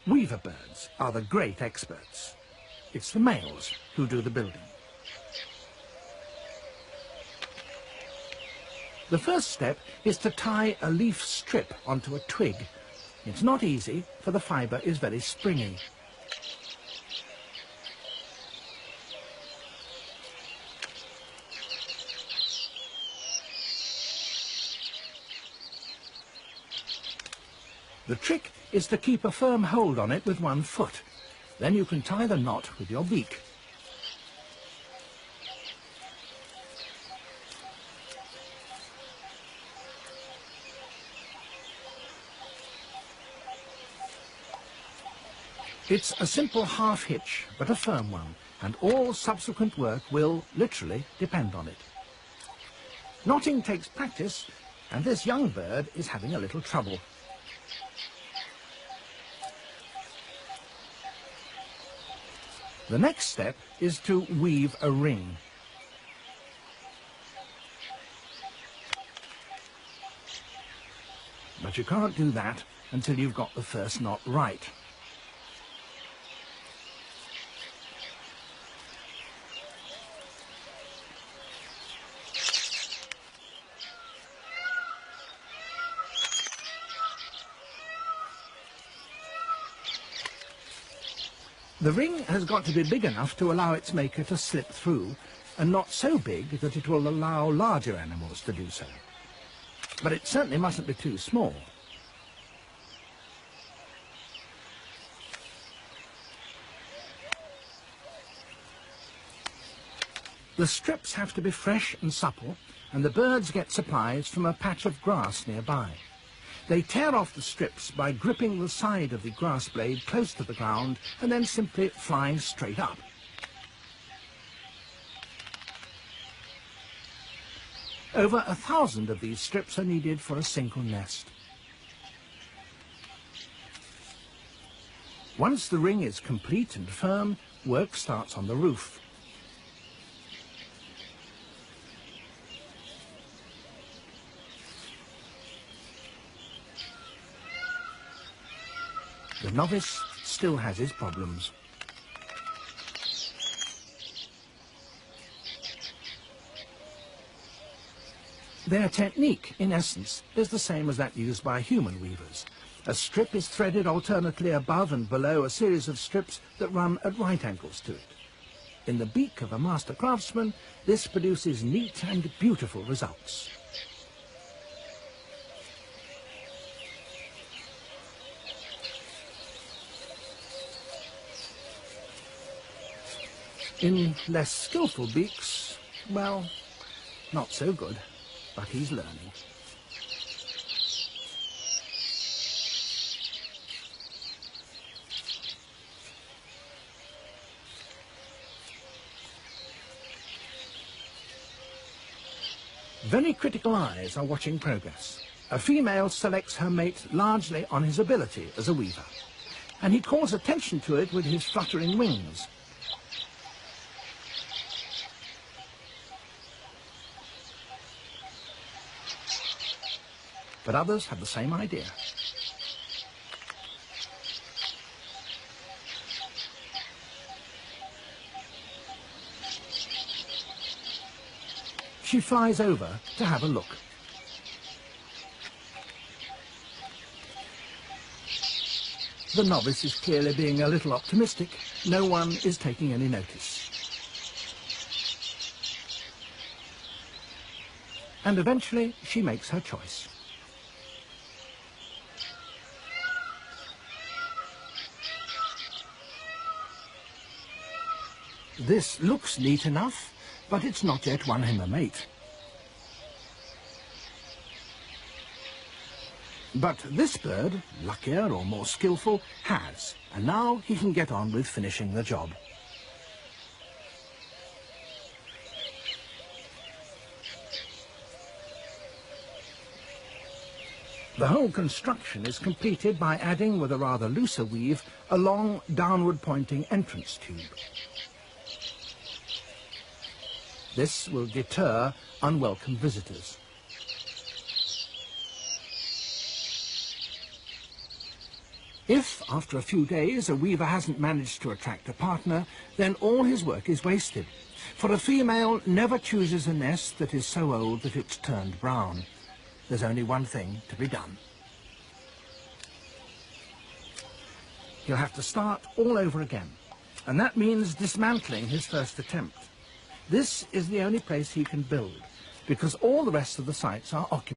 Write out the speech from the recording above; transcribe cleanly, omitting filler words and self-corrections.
Weaver birds are the great experts. It's the males who do the building. The first step is to tie a leaf strip onto a twig. It's not easy, for the fibre is very springy. The trick is to keep a firm hold on it with one foot. Then you can tie the knot with your beak. It's a simple half hitch, but a firm one, and all subsequent work will, literally, depend on it. Knotting takes practice, and this young bird is having a little trouble. The next step is to weave a ring. But you can't do that until you've got the first knot right. The ring has got to be big enough to allow its maker to slip through, and not so big that it will allow larger animals to do so. But it certainly mustn't be too small. The strips have to be fresh and supple, and the birds get supplies from a patch of grass nearby. They tear off the strips by gripping the side of the grass blade close to the ground and then simply flying straight up. Over 1,000 of these strips are needed for a single nest. Once the ring is complete and firm, work starts on the roof. The novice still has his problems. Their technique, in essence, is the same as that used by human weavers. A strip is threaded alternately above and below a series of strips that run at right angles to it. In the beak of a master craftsman, this produces neat and beautiful results. In less skillful beaks, well, not so good, but he's learning. Very critical eyes are watching progress. A female selects her mate largely on his ability as a weaver, and he calls attention to it with his fluttering wings. But others have the same idea. She flies over to have a look. The novice is clearly being a little optimistic. No one is taking any notice. And eventually she makes her choice. This looks neat enough, but it's not yet won him a mate. But this bird, luckier or more skillful, has, and now he can get on with finishing the job. The whole construction is completed by adding, with a rather looser weave, a long downward-pointing entrance tube. This will deter unwelcome visitors. If, after a few days, a weaver hasn't managed to attract a partner, then all his work is wasted. For a female never chooses a nest that is so old that it's turned brown. There's only one thing to be done. He'll have to start all over again, and that means dismantling his first attempt. This is the only place he can build, because all the rest of the sites are occupied.